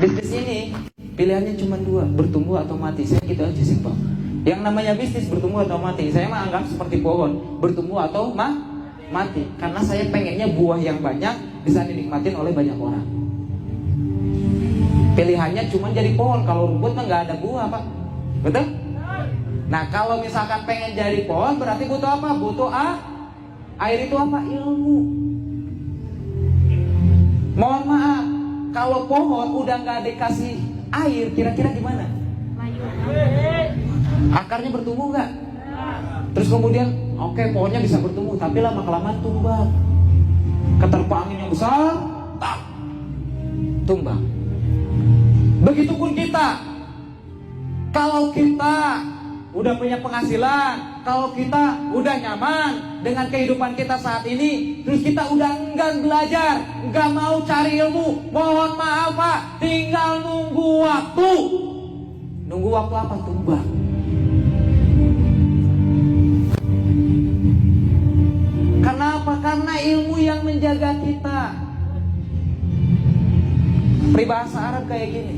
Bisnis ini pilihannya cuma dua, bertumbuh atau mati. Saya gitu aja, simpel. Yang namanya bisnis bertumbuh atau mati, saya mah anggap seperti pohon, bertumbuh atau mati. Karena saya pengennya buah yang banyak bisa dinikmatin oleh banyak orang. Pilihannya cuma jadi pohon. Kalau rumput mah nggak ada buah, Pak. Betul? Nah, kalau misalkan pengen jadi pohon berarti butuh apa? Butuh air. Itu apa? Ilmu. Mohon maaf, kalau pohon udah nggak dikasih air, kira-kira gimana? Akarnya bertumbuh nggak? Terus kemudian, oke, pohonnya bisa bertumbuh, tapi lama-kelamaan tumbang. Keterpa angin yang besar, tumbang. Begitupun kita. Kalau kita udah punya penghasilan, kalau kita udah nyaman dengan kehidupan kita saat ini, terus kita udah enggan belajar, enggak mau cari ilmu, mohon maaf Pak, tinggal nunggu waktu. Nunggu waktu apa? Tumbang. Kenapa? Karena ilmu yang menjaga kita. Peribahasa Arab kayak gini,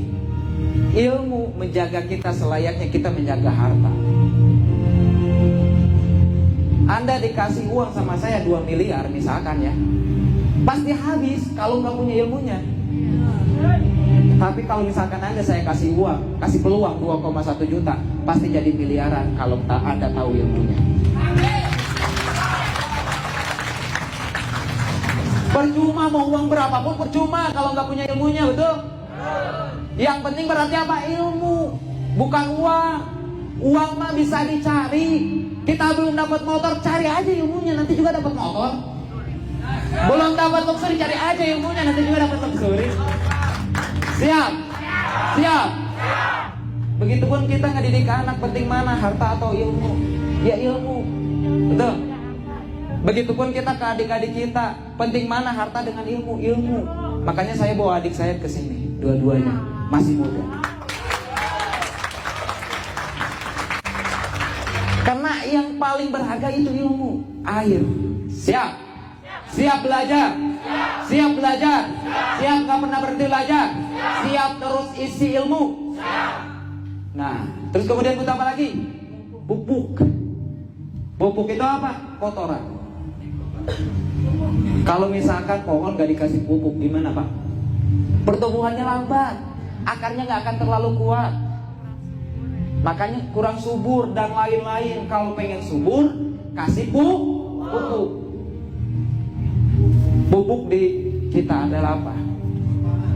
ilmu menjaga kita selayaknya kita menjaga harta. Anda dikasih uang sama saya 2 miliar misalkan ya, pasti habis kalau nggak punya ilmunya. Tapi kalau misalkan saya kasih uang, kasih peluang 2,1 juta, pasti jadi miliaran kalau Anda tahu ilmunya. Percuma mau uang berapapun percuma kalau nggak punya ilmunya, betul? Yang penting berarti apa? Ilmu, bukan uang. Uang mah bisa dicari. Kita belum dapat motor, cari aja ilmunya, nanti juga dapat motor. Belum dapat luxury, cari aja ilmunya, nanti juga dapat luxury. Siap? Siap? Begitupun kita ngedidik anak, penting mana, harta atau ilmu? Ya ilmu, betul? Begitupun kita ke adik-adik kita, penting mana harta dengan ilmu? Ilmu. Makanya saya bawa adik saya ke sini, dua-duanya masih muda. Karena yang paling berharga itu ilmu, air. Siap? Siap belajar? Siap belajar? Siap gak pernah berhenti belajar? Siap terus isi ilmu? Nah, terus kemudian butuh apa lagi? Pupuk. Pupuk itu apa? Kotoran. Kalau misalkan pohon gak dikasih pupuk, gimana Pak? Pertumbuhannya lambat, akarnya gak akan terlalu kuat, makanya kurang subur dan lain-lain. Kalau pengen subur, kasih pupuk. Pupuk di kita adalah apa?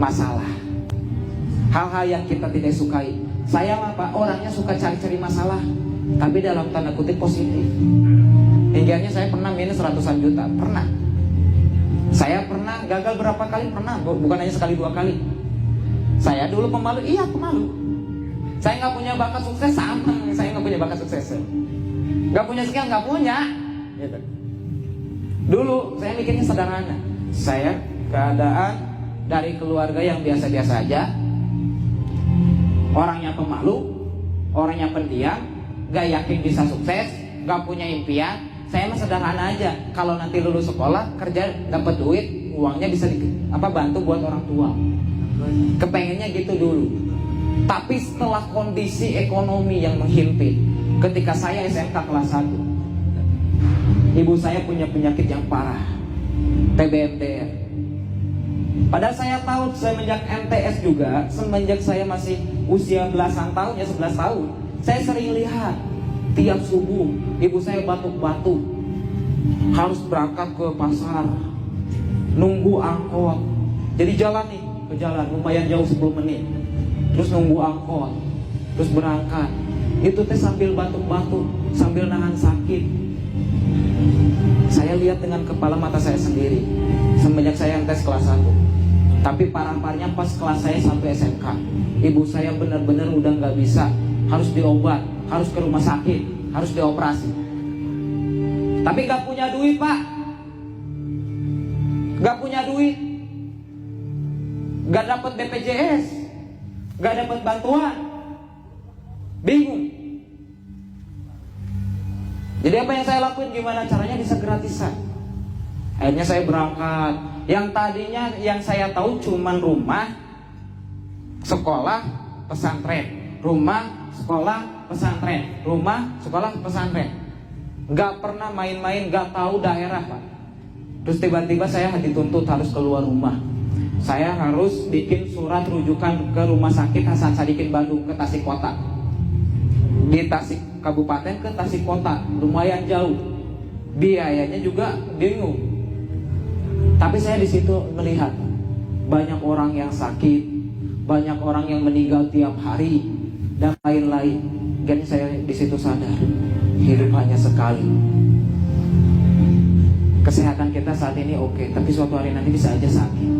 Masalah, hal-hal yang kita tidak sukai. Saya Pak, orangnya suka cari-cari masalah, tapi dalam tanda kutip positif. Hingganya saya pernah minus ratusan juta, pernah. Saya pernah gagal berapa kali, pernah, bukan hanya sekali 2 kali. Saya dulu pemalu, iya pemalu. Saya nggak punya bakat sukses, sama. Saya nggak punya bakat sukses. Nggak punya skill, nggak punya. Gitu. Dulu saya mikirnya sederhana. Saya keadaan dari keluarga yang biasa-biasa aja, orangnya pemalu, orangnya pendiam, nggak yakin bisa sukses, nggak punya impian. Saya mah sederhana aja. Kalau nanti lulus sekolah, kerja, dapat duit, uangnya bisa bantu buat orang tua. Kepengennya gitu dulu. Tapi setelah kondisi ekonomi yang menghimpit, ketika saya SMK kelas 1, ibu saya punya penyakit yang parah, TBMTR. Padahal saya tahu semenjak MTS juga, semenjak saya masih usia belasan tahun, ya 11 tahun, saya sering lihat tiap subuh ibu saya batuk-batuk, harus berangkat ke pasar, nunggu angkot. Jadi jalan nih, ke jalan lumayan jauh 10 menit, terus nunggu angkot, terus berangkat. Itu teh sambil batuk-batuk, sambil nahan sakit. Saya lihat dengan kepala mata saya sendiri semenjak saya tes kelas 1. Tapi parah-parahnya pas kelas saya sampai SMK, ibu saya benar-benar udah nggak bisa, harus diobat, harus ke rumah sakit, harus dioperasi. Tapi gak punya duit Pak, gak punya duit, gak dapat BPJS, gak dapat bantuan, bingung. Jadi apa yang saya lakuin, gimana caranya bisa gratisan? Akhirnya saya berangkat. Yang tadinya yang saya tahu cuman rumah sekolah, pesantren, rumah, sekolah, pesantren, rumah, sekolah, pesantren. Gak pernah main-main, gak tahu daerah Pak. Terus tiba-tiba saya dituntut harus keluar rumah. Saya harus bikin surat rujukan ke Rumah Sakit Hasan Sadikin Bandung ke Tasik Kota. Di Tasik Kabupaten ke Tasik Kota, lumayan jauh. Biayanya juga bingung. Tapi saya di situ melihat banyak orang yang sakit, banyak orang yang meninggal tiap hari dan lain-lain. Dan saya di situ sadar, hidup hanya sekali. Kesehatan kita saat ini oke, tapi suatu hari nanti bisa aja sakit.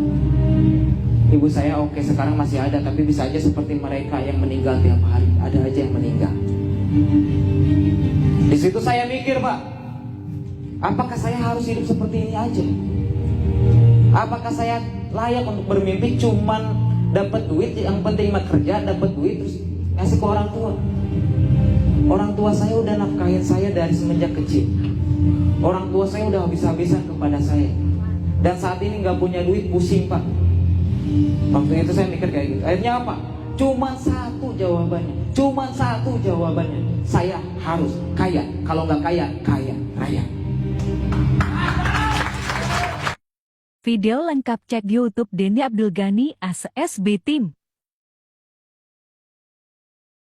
Ibu saya oke, sekarang masih ada, tapi bisa aja seperti mereka yang meninggal tiap hari. Ada aja yang meninggal. Di situ saya mikir Pak, apakah saya harus hidup seperti ini aja? Apakah saya layak untuk bermimpi cuman dapat duit, yang penting mah kerja, dapat duit terus ngasih ke orang tua? Orang tua saya udah nafkahin saya dari semenjak kecil. Orang tua saya udah habis-habisan kepada saya. Dan saat ini gak punya duit, pusing Pak. Waktu itu saya mikir kayak gitu. Akhirnya apa? Cuman satu jawabannya. Cuman satu jawabannya. Saya harus kaya. Kalau gak kaya, kaya raya. Video lengkap cek di YouTube Denny Abdul Ghani ASSB Team.